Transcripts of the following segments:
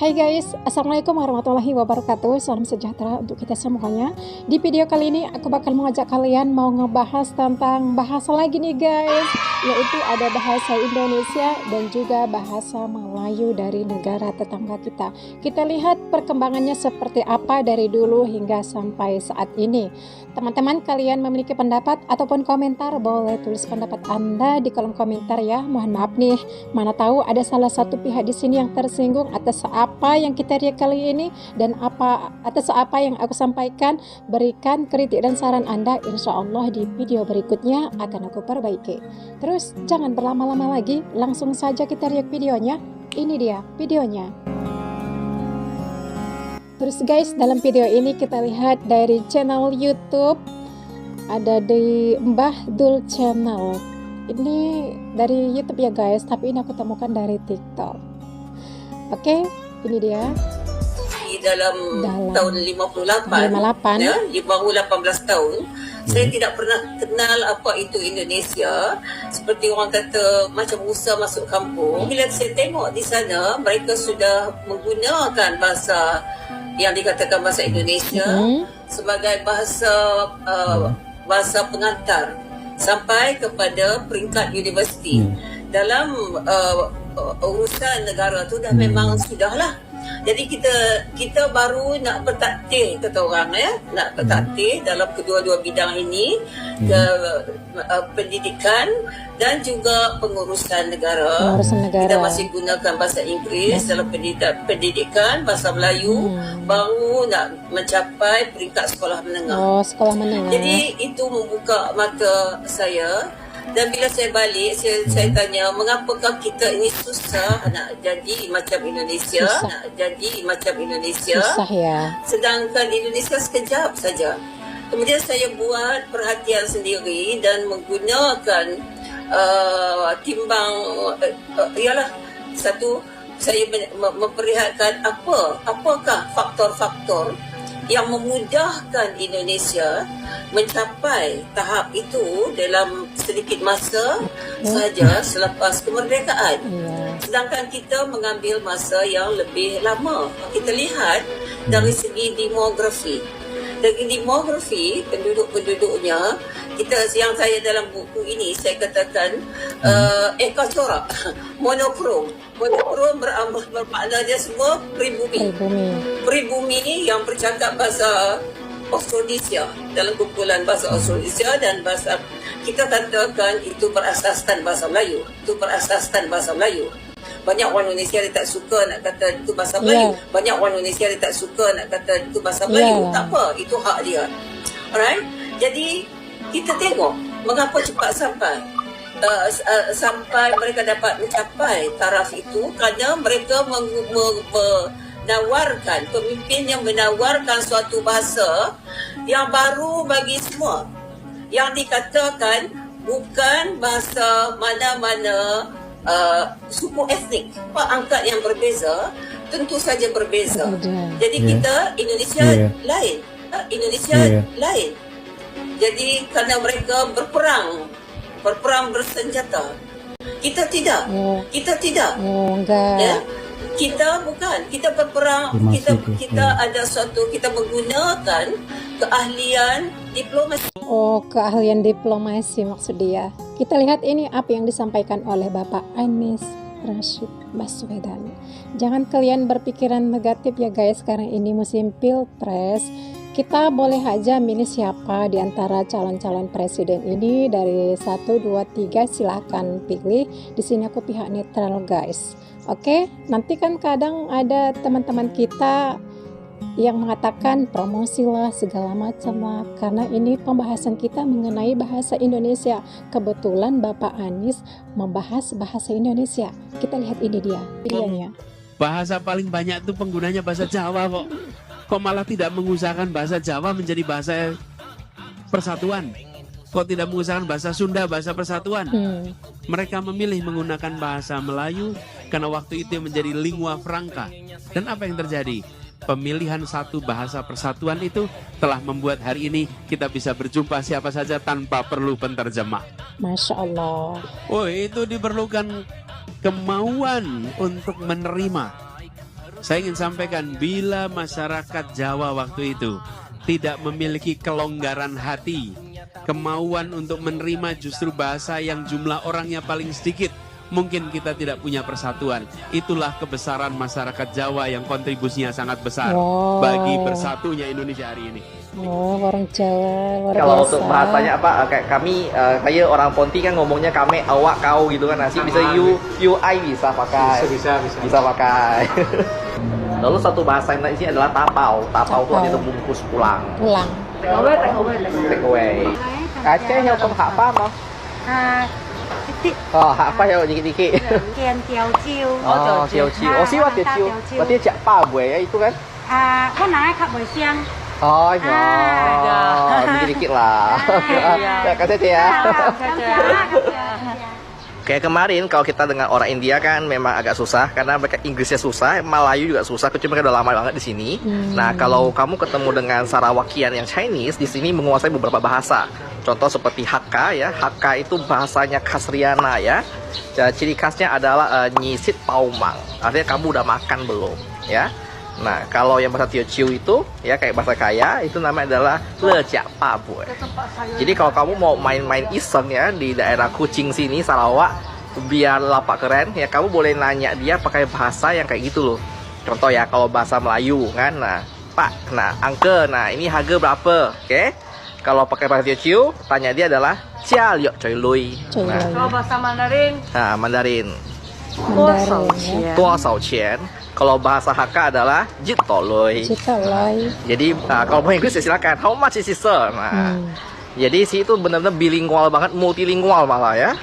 Hai guys, Assalamualaikum warahmatullahi wabarakatuh. Salam sejahtera untuk kita semuanya. Di video kali ini aku bakal mengajak kalian mau ngebahas tentang bahasa lagi nih guys, yaitu ada bahasa Indonesia dan juga bahasa Melayu dari negara tetangga kita. Kita lihat perkembangannya seperti apa dari dulu hingga sampai saat ini. Teman-teman, kalian memiliki pendapat ataupun komentar, boleh tulis pendapat Anda di kolom komentar ya. Mohon maaf nih, mana tahu ada salah satu pihak di sini yang tersinggung atas apa yang kita lihat kali ini dan atas apa yang aku sampaikan. Berikan kritik dan saran Anda, insya Allah di video berikutnya akan aku perbaiki. Terus jangan berlama-lama lagi, langsung saja kita lihat videonya. Ini dia videonya. Terus guys, dalam video ini kita lihat dari channel YouTube, ada di Mbah Dul Channel. Ini dari YouTube ya guys, tapi ini aku temukan dari TikTok. Oke, ini dia. Dalam tahun 58 ya, di bawah 18 tahun, saya tidak pernah kenal apa itu Indonesia. Seperti orang kata macam Musa masuk kampung. Bila saya tengok di sana, mereka sudah menggunakan bahasa yang dikatakan bahasa Indonesia sebagai bahasa bahasa pengantar sampai kepada peringkat universiti. Dalam urusan negara tu dah memang sudahlah. Jadi kita baru nak bertaktir, kata orang ya, nak bertaktir dalam kedua-dua bidang ini, pendidikan dan juga pengurusan negara. Kita masih gunakan bahasa Inggeris dalam pendidikan, bahasa Melayu, baru nak mencapai peringkat sekolah menengah. Oh, sekolah menengah. Jadi itu membuka mata saya. Dan bila saya balik, saya tanya, mengapakah kita ini susah nak jadi macam Indonesia? Susah ya. Sedangkan Indonesia sekejap saja. Kemudian saya buat perhatian sendiri dan menggunakan timbang, ialah satu, saya memperlihatkan apakah faktor-faktor yang memudahkan Indonesia mencapai tahap itu dalam sedikit masa sahaja selepas kemerdekaan. Sedangkan kita mengambil masa yang lebih lama. Kita lihat dari segi demografi. Dari demografi, penduduk-penduduknya, yang saya dalam buku ini saya katakan ekacorak, monokrom. Monokrom bermakna dia semua pribumi. Pribumi yang bercakap bahasa Austronesia, dalam kumpulan bahasa Austronesia dan bahasa, kita katakan itu berasaskan bahasa Melayu. Banyak orang Indonesia dia tak suka nak kata itu bahasa Melayu. Banyak orang Indonesia dia tak suka nak kata itu bahasa Melayu. Tak apa, itu hak dia. Alright? Jadi kita tengok mengapa cepat sampai mereka dapat mencapai taraf itu, kerana mereka menawarkan, pemimpin yang menawarkan suatu bahasa yang baru bagi semua, yang dikatakan bukan bahasa mana-mana suku etnik. Angkat yang berbeza tentu saja berbeza. Jadi kita Indonesia lain. Jadi kerana mereka berperang bersenjata, kita tidak. Ya? Kita bukan, kita berperang, kita ada suatu, kita menggunakan keahlian diplomasi. Oh, keahlian diplomasi maksud dia. Kita lihat ini apa yang disampaikan oleh Bapak Anies Rashid Baswedan. Jangan kalian berpikiran negatif ya guys, sekarang ini musim pilpres. Kita boleh aja milih siapa di antara calon-calon presiden ini dari 1, 2, 3, silakan pilih. Di sini aku pihak netral guys. Oke, nanti kan kadang ada teman-teman kita yang mengatakan promosilah segala macam lah, karena ini pembahasan kita mengenai bahasa Indonesia. Kebetulan Bapak Anies membahas bahasa Indonesia. Kita lihat ini dia videonya. Bahasa paling banyak tuh penggunanya bahasa Jawa kok malah tidak mengusahakan bahasa Jawa menjadi bahasa persatuan? Kok tidak mengusahakan bahasa Sunda, bahasa persatuan? Mereka memilih menggunakan bahasa Melayu karena waktu itu menjadi lingua franca. Dan apa yang terjadi? Pemilihan satu bahasa persatuan itu telah membuat hari ini kita bisa berjumpa siapa saja tanpa perlu penterjemah. Masya Allah. Oh, itu diperlukan kemauan untuk menerima Saya ingin sampaikan, bila masyarakat Jawa waktu itu tidak memiliki kelonggaran hati, kemauan untuk menerima justru bahasa yang jumlah orangnya paling sedikit, mungkin kita tidak punya persatuan. Itulah kebesaran masyarakat Jawa yang kontribusinya sangat besar bagi bersatunya Indonesia hari ini. Orang Jawa luar Kalau biasa. untuk bahasanya apa, kayak kami, kayak orang Ponti kan ngomongnya kami, awak, kau gitu kan. Nasi bisa you, I bisa pakai. Bisa pakai. Lalu satu bahasa yang di sini adalah tapau. Tapau itu artinya bungkus pulang. Take away. Aceh yang kamu hak apa mau? Oh, hak apa ya dikit-dikit. Oh, ciu ciu. Oh, sih waktu ciu. Berarti cak pa buai ya itu kan? Oh ya, dikit-dikit lah. Ya, kasih ya. Kayak kemarin kalau kita dengan orang India kan memang agak susah karena mereka Inggrisnya susah, Melayu juga susah, kecuali mereka udah lama banget di sini. Nah, kalau kamu ketemu dengan Sarawakian yang Chinese, di sini menguasai beberapa bahasa. Contoh seperti Hakka ya, Hakka itu bahasanya khas Riana ya. Ciri khasnya adalah nyisit paumang, artinya kamu udah makan belum ya. Nah, kalau yang bahasa Teochew itu ya kayak bahasa kaya itu namanya adalah lejak paboy. Jadi kalau kamu mau main-main iseng ya di daerah Kuching sini Sarawak biar lapak keren ya, kamu boleh nanya dia pakai bahasa yang kayak gitu loh. Contoh ya kalau bahasa Melayu kan, nah Pak, nah Uncle, nah ini harga berapa? Oke. Kalau pakai bahasa Teochew tanya dia adalah Cia liok coy lui. Nah, kalau bahasa Mandarin, Mandarin. Ya. Tua sao qian. Kalau bahasa Hakka adalah jitoloi. Jadi kalau bahasa Inggris ya silakan. How much is it, sir? Nah, jadi sih itu benar-benar bilingual banget, multilingual malah ya.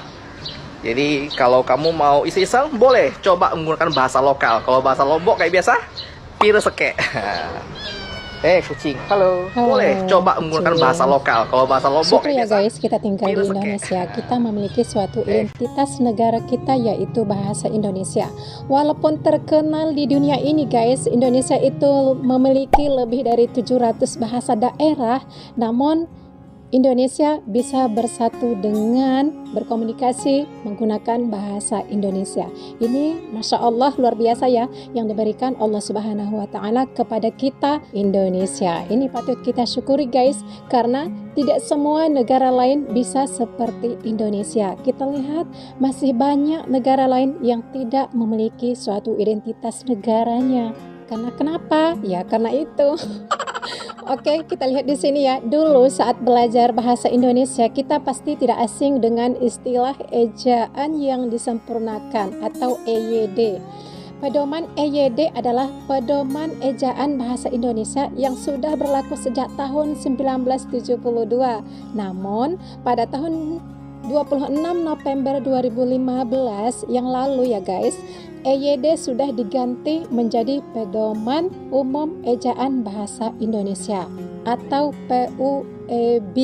Jadi kalau kamu mau iseng-iseng boleh coba menggunakan bahasa lokal. Kalau bahasa Lombok kayak biasa, pira seke. Kucing, halo. Boleh coba menggunakan bahasa lokal. Kalau bahasa Lombok Syukur ya biasa, guys, kita tinggal di Indonesia. Kita memiliki suatu identitas negara kita, yaitu bahasa Indonesia. Walaupun terkenal di dunia ini guys, Indonesia itu memiliki lebih dari 700 bahasa daerah, namun Indonesia bisa bersatu dengan berkomunikasi menggunakan bahasa Indonesia. Ini Masya Allah luar biasa ya, yang diberikan Allah Subhanahu wa Ta'ala kepada kita Indonesia. Ini patut kita syukuri guys, karena tidak semua negara lain bisa seperti Indonesia. Kita lihat masih banyak negara lain yang tidak memiliki suatu identitas negaranya. Karena kenapa? Ya karena itu. Oke, kita lihat di sini ya. Dulu saat belajar bahasa Indonesia, kita pasti tidak asing dengan istilah ejaan yang disempurnakan atau EYD. Pedoman EYD adalah pedoman ejaan bahasa Indonesia yang sudah berlaku sejak tahun 1972. Namun, pada tahun 26 November 2015 yang lalu ya guys, EYD sudah diganti menjadi Pedoman Umum Ejaan Bahasa Indonesia atau PUEB.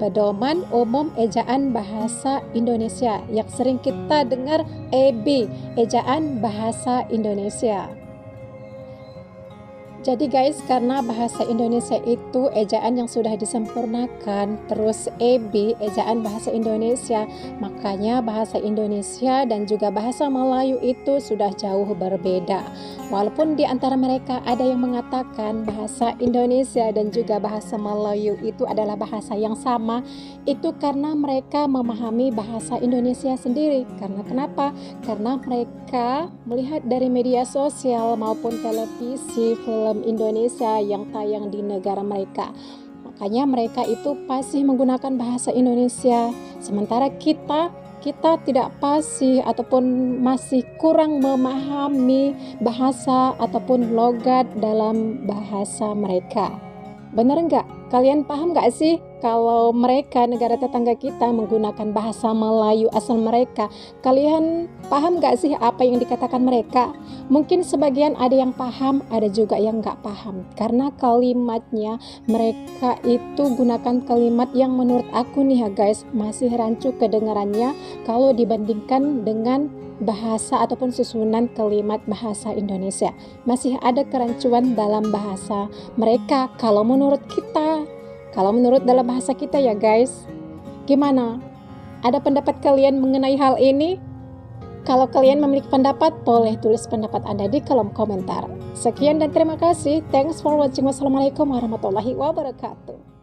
Pedoman Umum Ejaan Bahasa Indonesia yang sering kita dengar EB, Ejaan Bahasa Indonesia. Jadi guys, karena bahasa Indonesia itu ejaan yang sudah disempurnakan, terus EB, ejaan bahasa Indonesia, makanya bahasa Indonesia dan juga bahasa Melayu itu sudah jauh berbeda. Walaupun di antara mereka ada yang mengatakan bahasa Indonesia dan juga bahasa Melayu itu adalah bahasa yang sama, itu karena mereka memahami bahasa Indonesia sendiri. Karena kenapa? Karena mereka melihat dari media sosial maupun televisi, film Indonesia yang tayang di negara mereka. Makanya mereka itu pasti menggunakan bahasa Indonesia. Sementara kita tidak pasti ataupun masih kurang memahami bahasa ataupun logat dalam bahasa mereka. Benar nggak? Kalian paham nggak sih kalau mereka negara tetangga kita menggunakan bahasa Melayu asal mereka? Kalian paham nggak sih apa yang dikatakan mereka? Mungkin sebagian ada yang paham, ada juga yang nggak paham. Karena kalimatnya mereka itu gunakan kalimat yang menurut aku nih ya guys, masih rancu kedengarannya kalau dibandingkan dengan bahasa ataupun susunan kalimat bahasa Indonesia. Masih ada kerancuan dalam bahasa mereka kalau menurut kita. Kalau menurut dalam bahasa kita ya guys. Gimana? Ada pendapat kalian mengenai hal ini? Kalau kalian memiliki pendapat, boleh tulis pendapat Anda di kolom komentar. Sekian dan terima kasih. Thanks for watching. Wassalamualaikum warahmatullahi wabarakatuh.